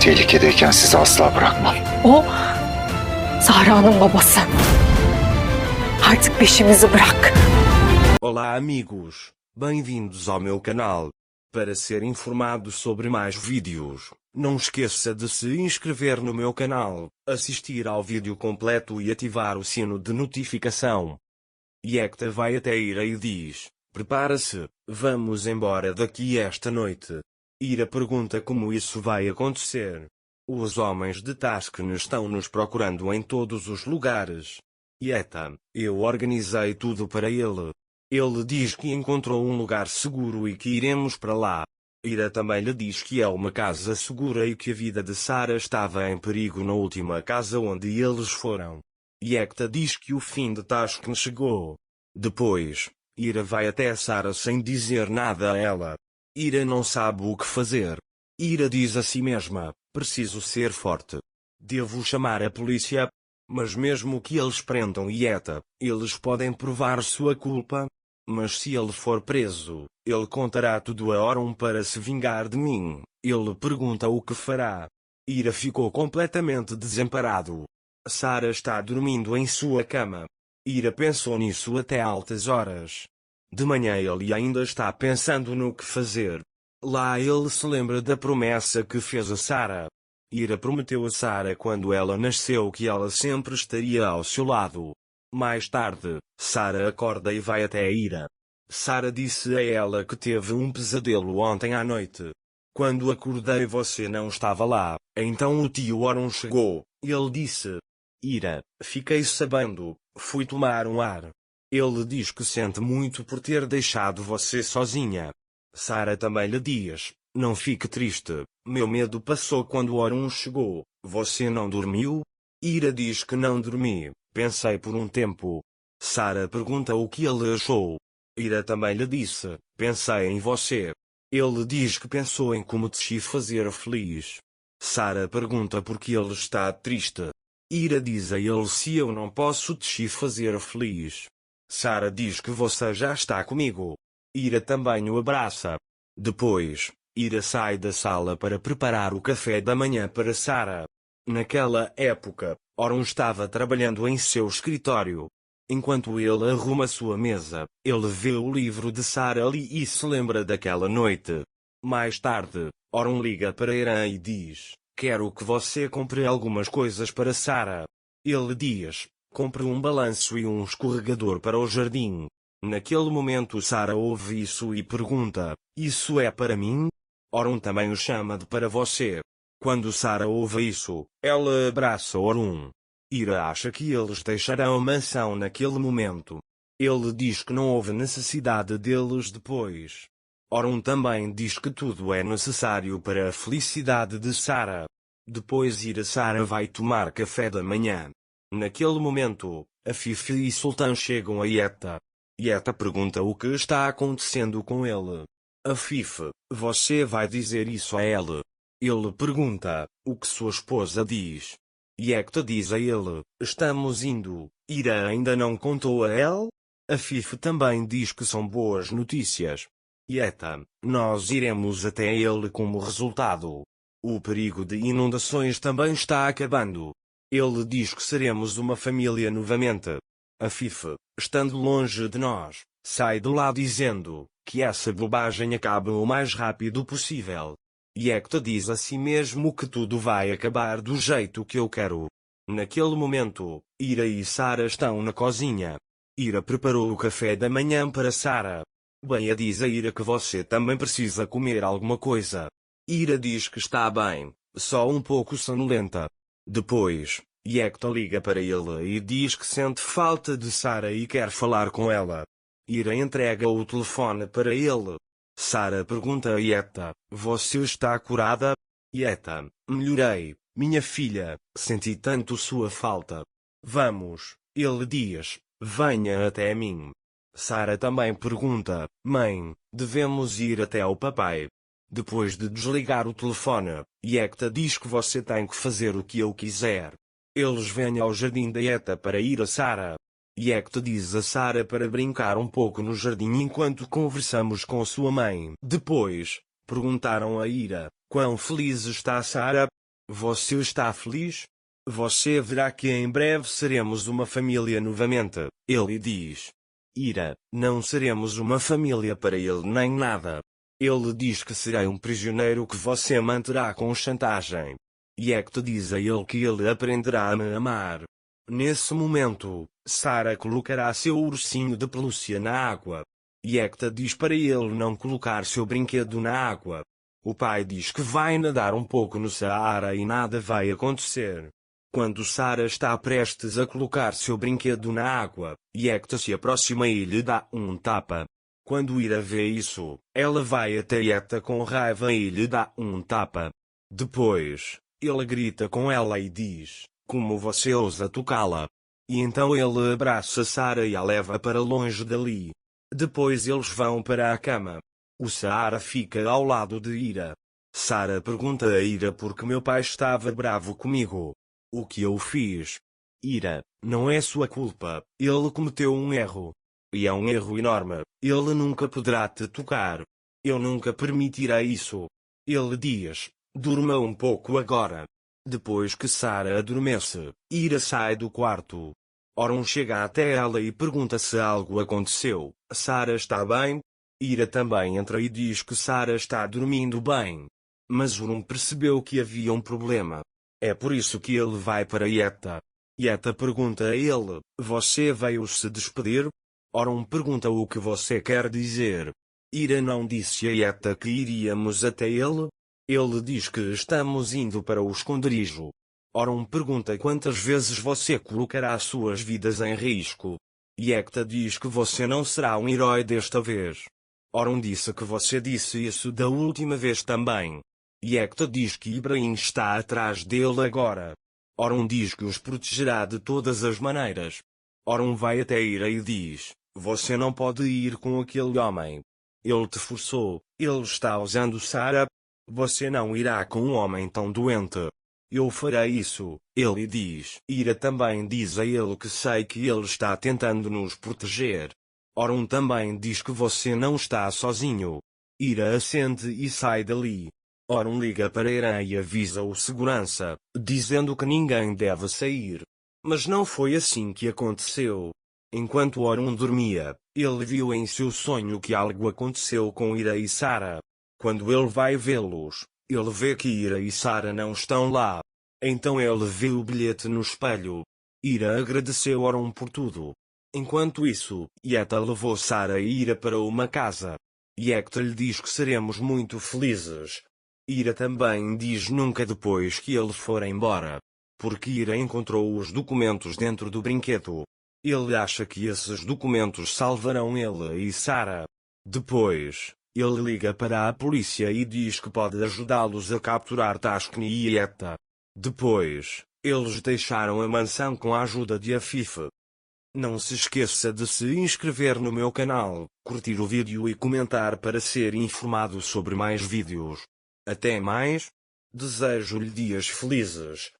Tehlikedeyken sizi asla bırakmam. O Sahra'nın babası. Artık peşimizi bırak. Olá amigos, bem-vindos ao meu canal. Para ser informado sobre mais vídeos, não esqueça de se inscrever no meu canal, assistir ao vídeo completo e ativar o sino de notificação. Yekta vai até Ira e diz: prepara-se, vamos embora daqui esta noite. Ira pergunta como isso vai acontecer. Os homens de Taskn estão nos procurando em todos os lugares. Yekta, eu organizei tudo para ele. Ele diz que encontrou um lugar seguro e que iremos para lá. Ira também lhe diz que é uma casa segura e que a vida de Sarah estava em perigo na última casa onde eles foram. Yekta diz que o fim de Taskn chegou. Depois, Ira vai até Sarah sem dizer nada a ela. Ira não sabe o que fazer. Ira diz a si mesma: preciso ser forte. Devo chamar a polícia. Mas mesmo que eles prendam Yekta, eles podem provar sua culpa. Mas se ele for preso, ele contará tudo a Orun para se vingar de mim. Ele pergunta o que fará. Ira ficou completamente desamparado. Sarah está dormindo em sua cama. Ira pensou nisso até altas horas. De manhã ele ainda está pensando no que fazer. Lá ele se lembra da promessa que fez a Sarah. Ira prometeu a Sarah quando ela nasceu que ela sempre estaria ao seu lado. Mais tarde, Sarah acorda e vai até Ira. Sarah disse a ela que teve um pesadelo ontem à noite. Quando acordei você não estava lá, então o tio Orun chegou. Ele disse: Ira, fiquei sabendo, fui tomar um ar. Ele diz que sente muito por ter deixado você sozinha. Sarah também lhe diz: não fique triste, meu medo passou quando Orun chegou. Você não dormiu? Ira diz que não dormi, pensei por um tempo. Sarah pergunta o que ele achou. Ira também lhe disse: pensei em você. Ele diz que pensou em como te fazer feliz. Sarah pergunta por que ele está triste. Ira diz a ele se eu não posso te fazer feliz. Sarah diz que você já está comigo. Ira também o abraça. Depois, Ira sai da sala para preparar o café da manhã para Sarah. Naquela época, Orun estava trabalhando em seu escritório. Enquanto ele arruma sua mesa, ele vê o livro de Sarah ali e se lembra daquela noite. Mais tarde, Orun liga para Ira e diz: quero que você compre algumas coisas para Sarah. Ele diz: compre um balanço e um escorregador para o jardim. Naquele momento Sarah ouve isso e pergunta: isso é para mim? Orun também o chama de para você. Quando Sarah ouve isso, ela abraça Orun. Ira acha que eles deixarão a mansão naquele momento. Ele diz que não houve necessidade deles depois. Orun também diz que tudo é necessário para a felicidade de Sarah. Depois Sarah vai tomar café da manhã. Naquele momento, Afif e Sultan chegam a Yekta. Yekta pergunta o que está acontecendo com ele. Afif, você vai dizer isso a ele? Ele pergunta, o que sua esposa diz. Yekta diz a ele, estamos indo. Ira ainda não contou a ele? Afif também diz que são boas notícias. Yekta, nós iremos até ele como resultado. O perigo de inundações também está acabando. Ele diz que seremos uma família novamente. Afif, estando longe de nós, sai de lá dizendo que essa bobagem acabe o mais rápido possível. Yekta diz a si mesmo que tudo vai acabar do jeito que eu quero. Naquele momento, Ira e Sarah estão na cozinha. Ira preparou o café da manhã para Sarah. Bem, diz a Ira que você também precisa comer alguma coisa. Ira diz que está bem, só um pouco sonolenta. Depois, Yekta liga para ele e diz que sente falta de Sarah e quer falar com ela. Ira entrega o telefone para ele. Sarah pergunta a Yekta, você está curada? Yekta, melhorei, minha filha, senti tanto sua falta. Vamos, ele diz, venha até mim. Sarah também pergunta, mãe, devemos ir até ao papai? Depois de desligar o telefone, Yekta diz que você tem que fazer o que eu quiser. Eles vêm ao jardim da Yekta para ir a Sarah. Yekta diz a Sarah para brincar um pouco no jardim enquanto conversamos com sua mãe. Depois, perguntaram a Ira, quão feliz está Sarah? Você está feliz? Você verá que em breve seremos uma família novamente. Ele diz. Ira, não seremos uma família para ele nem nada. Ele diz que será um prisioneiro que você manterá com chantagem. E Hector diz a ele que ele aprenderá a me amar. Nesse momento, Sarah colocará seu ursinho de pelúcia na água. E Hector diz para ele não colocar seu brinquedo na água. O pai diz que vai nadar um pouco no Saara e nada vai acontecer. Quando Sarah está prestes a colocar seu brinquedo na água, Hector se aproxima e lhe dá um tapa. Quando Ira vê isso, ela vai até Hector com raiva e lhe dá um tapa. Depois, ele grita com ela e diz, como você ousa tocá-la? E então ele abraça Sarah e a leva para longe dali. Depois eles vão para a cama. O Saara fica ao lado de Ira. Sarah pergunta a Ira por que meu pai estava bravo comigo. O que eu fiz? Ira, não é sua culpa, ele cometeu um erro. E é um erro enorme, ele nunca poderá te tocar. Eu nunca permitirei isso. Ele diz, durma um pouco agora. Depois que Sarah adormece, Ira sai do quarto. Oron chega até ela e pergunta se algo aconteceu. Sarah está bem? Ira também entra e diz que Sarah está dormindo bem. Mas Oron percebeu que havia um problema. É por isso que ele vai para Yetta. Yetta pergunta a ele, você veio se despedir? Oron pergunta o que você quer dizer. Ira não disse a Yetta que iríamos até ele? Ele diz que estamos indo para o esconderijo. Oron pergunta quantas vezes você colocará suas vidas em risco. Yetta diz que você não será um herói desta vez. Oron disse que você disse isso da última vez também. Yetta diz que Ibrahim está atrás dele agora. Oron diz que os protegerá de todas as maneiras. Oron vai até Ira e diz, você não pode ir com aquele homem. Ele te forçou, ele está usando Sarah. Você não irá com um homem tão doente. Eu farei isso, ele diz. Ira também diz a ele que sei que ele está tentando nos proteger. Oron também diz que você não está sozinho. Ira assente e sai dali. Oron liga para Irã e avisa o segurança, dizendo que ninguém deve sair. Mas não foi assim que aconteceu. Enquanto Oron dormia, ele viu em seu sonho que algo aconteceu com Ira e Sarah. Quando ele vai vê-los, ele vê que Ira e Sarah não estão lá. Então ele vê o bilhete no espelho. Ira agradeceu Oron por tudo. Enquanto isso, Yetta levou Sarah e Ira para uma casa. Hector lhe diz que seremos muito felizes. Ira também diz nunca depois que ele for embora. Porque Ira encontrou os documentos dentro do brinquedo. Ele acha que esses documentos salvarão ele e Sarah. Depois, ele liga para a polícia e diz que pode ajudá-los a capturar Tashkni e Yetta. Depois, eles deixaram a mansão com a ajuda de Afif. Não se esqueça de se inscrever no meu canal, curtir o vídeo e comentar para ser informado sobre mais vídeos. Até mais. Desejo-lhe dias felizes.